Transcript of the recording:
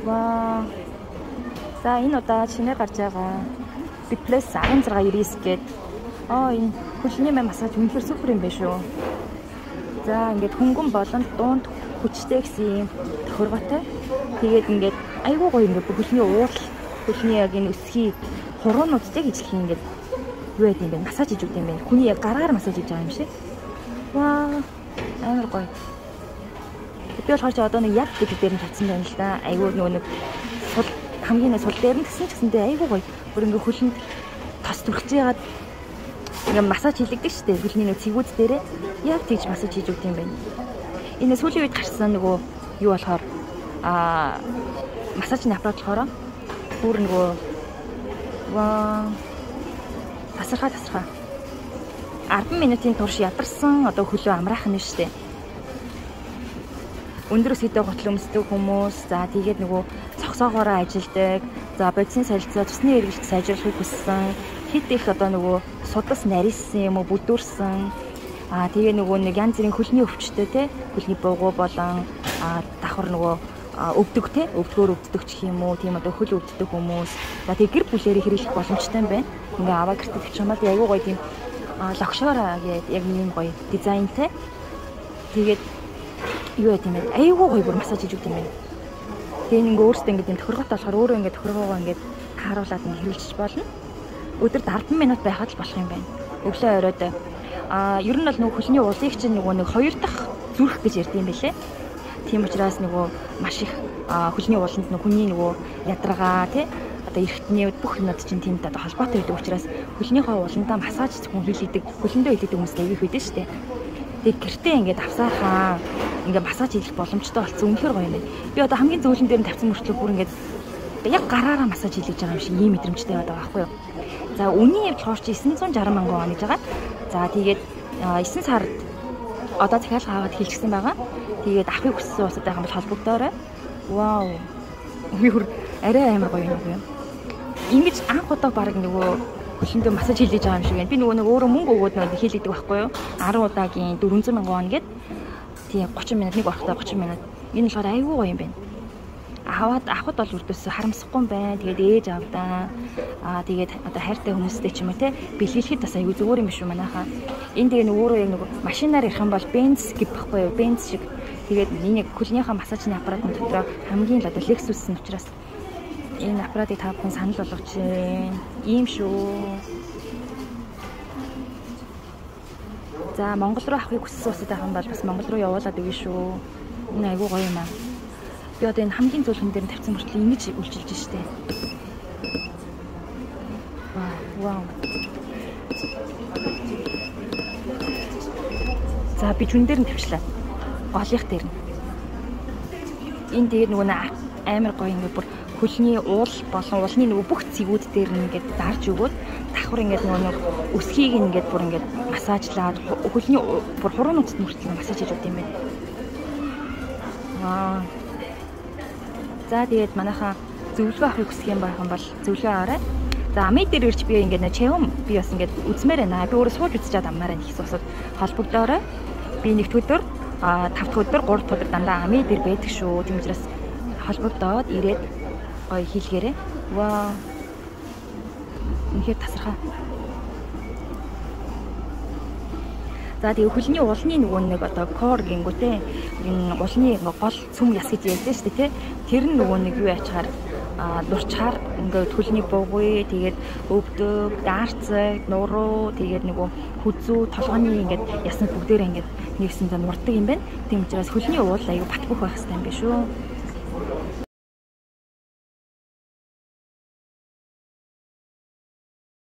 Ваа. За энэ удаа шинээр гарч байгаа Biplus 1699 гээд энэ хөлний массаж үнэхээр супер юм байна шүү. За ингээд хөнгөн болон дунд хүчтэй гэсэн юм тохиргоотой. Тэгээд ингээд айгүй гоё ингээд хөлний уурал, хөлний яг энэ өсхий хуруунуудтай ижлэх ингээд юу яд юм бэ? Массаж хийж өгд юм байна. Хүний яг гараар массаж хийж байгаа юм шиг. Ваа, амар гоё. Би болохоор ч одоо нэг яг гэдэг дээр нь татсан байна л да. Айгүй нэг сул хамгийн сул дээр нь гэсэн ч гэсэндээ айгүй гоё. Бүр ингээд хөлөнд тос түрхэж яагаад ингээд массаж хийлэгдэг шүү дээ. Хөлний нэг цэгүүд дээрээ яг тэгж массаж хийж өгд юм байна. Энэ сүүлийн үед гарсан нөгөө юу болохоор массажны аппарат болохоор бүр нөгөө ваа тасархаа 10 минутын турш ядарсан одоо хөлөө амраах нь шүү дээ. Өндөрөөс хэдэ гутал өмсдөг хүмүүс, за тэгээд нөгөө цогцоогоороо ажилдаг, за бодисын солилцоо цусны эргэлт сайжруулахыг хүссэн, хэд их одоо нөгөө судас нарийсан юм уу бүдүүрсэн, тэгээ нөгөө нэг янз бүрийн хөлний өвчтөй те, хөлний буугуу болон давхар нөгөө өвдөг те, өвдгөөр өвддөг ч юм уу, тийм одоо хөл өвддөг хүмүүс, за тэгээ гэр бүлээрээ хэрэглэх боломжтой юм байна. Ингээ аваа гэртээ тавьчихмал айгүй гоё тийм логшоороо гэдэг яг ийм гоё дизайнтай. Тэгээд юу яа тийм ээ айгүй гоё бүр массаж хийж өгд юм байна. Тэгээ ингээ өөртөө ингээ тийм тохиргоотой болохоор өөрөө ингээ тохиргоогоо ингээ хааруулад ингээ хэрэглэж болно. Өдөрт 10 минут байхад л болох юм байна. Өглөө оройд ер нь бол нөгөө хөлний уулыг чинь нөгөө нэг 2 дахь зүрх гэж ярьд юм байлээ. Тийм учраас нөгөө маш их хөлний ууланд нөгөө хүний нөгөө ядаргаа тий одоо эргэтний бүх юмуд чинь тиймд одоо холбоотой байдаг учраас хөлнийхөө ууландаа массаж зөвхөн хийлэгдэг хөлөндөө хийлэгдэг хүмүүс аяг их байдаг шүү дээ. Тэгээ гэртээ ингээд авсаахаа ингээд массаж хийх боломжтой болсон үнэхээр гоё юм байна. Би одоо хамгийн зөөлөн дээр нь тавьсан мөртлөө бүр ингээд яг гараараа массаж хийлгэж байгаа юм шиг ийм мэдрэмжтэй байдаг байхгүй юу. За үнийн явж хоор чи 960 мянган вон гэж байгаа. За тэгээд 9 сард одоо захиалга аваад хэлчихсэн байгаа. Тэгээд авахыг хүссэн улсуудтай хамт холбогдоорой. Вау. Үнэхээр арай амар гоё юм. Ингэж анх удаа баг нөгөө хөлөндөө массаж хийлгэж байгаа юм шиг байна. Би нөгөө нэг өөрөө мөнгө өгөөд нөгөө хийлгдэг байхгүй юу? 10 удаагийн 400 мянган вон гээд тийм 30 минут нэг орохтой 30 минут. Энэ болохоор айгүй гоё юм байна. Авахд бол үрдөөс харамсахгүй юм байна. Тэгээд ээж авдаа. Тэгээд одоо хайртай хүмүүстэй ч юм уу те бэлгэлэхэд бас айгүй зүгээр юм биш үү манайхаа. Энд тэгээ нөгөө яг нөгөө машинаар ирэх юм бол бенз гэв байхгүй юу? Бенз шиг. Тэгээд энэ хөлнийхээ массажны аппаратын дотор хамгийн л одоо Lexus нь учраас энэ аппаратыг та бүхэн санал болгоч. Ийм шүү. За Монгол руу авахыг хүссэн улстай хаан бол бас Монгол руу явуулаад өгье шүү. Энэ айгүй гоё юм аа. Би одоо энэ хамгийн зөвлөн дээр тавьсан мөртлөө ингэж үйлчилж штэ. Вау. За би жүн дээр нь тавьчлаа. Голынх дээр нь. Энэ тэгээд нөгөө амар гоё ингэ бүр хөлний уул болон уулны нөгөө бүх цэгүүд дээр нь ингээд дарж өгөөд давхар ингээд нөгөө өсхийг ингээд бүр ингээд массажлаад хөлний бүр хуруунуудад мөртлөө массаж хийж өгд юм байна. Ваа. За тэгээд манайхаа зөвлөгөө авахыг хүсэх юм байх юм бол зөвлөгөө аваарай. За ами дээр ирж би ингээд чэвэм би бас ингээд үзмээр байна. Би өөрөө сууж үзчихэд амнаар байна гэсэн усад холбогдоорой. Би нэгд өдөр 5 дахь өдөр 3 дахь өдөр дандаа ами дээр байдаг шүү. Тийм учраас холбогдоод ирээд гоё хийлгээрэй. Вау. Үнэхээр тасархаа. За тэгээ хөлний уулны нөгөө нэг одоо кор гингүүтэй энэ уулны гол цөм яс гэж ярьдэн шүү дээ тий. Тэр нь нөгөө нэг юу ячаар дурчаар ингээд хөлний буугүй тэгээд өвдөг, даарцаг, нуруу тэгээд нөгөө хүзүү, толгойн ингээд яснууд бүгдээрээ ингээд нэгсэн зам нурдаг юм байна. Тийм учраас хөлний уул аюу бат бөх байх хэрэгтэй юм биш үү?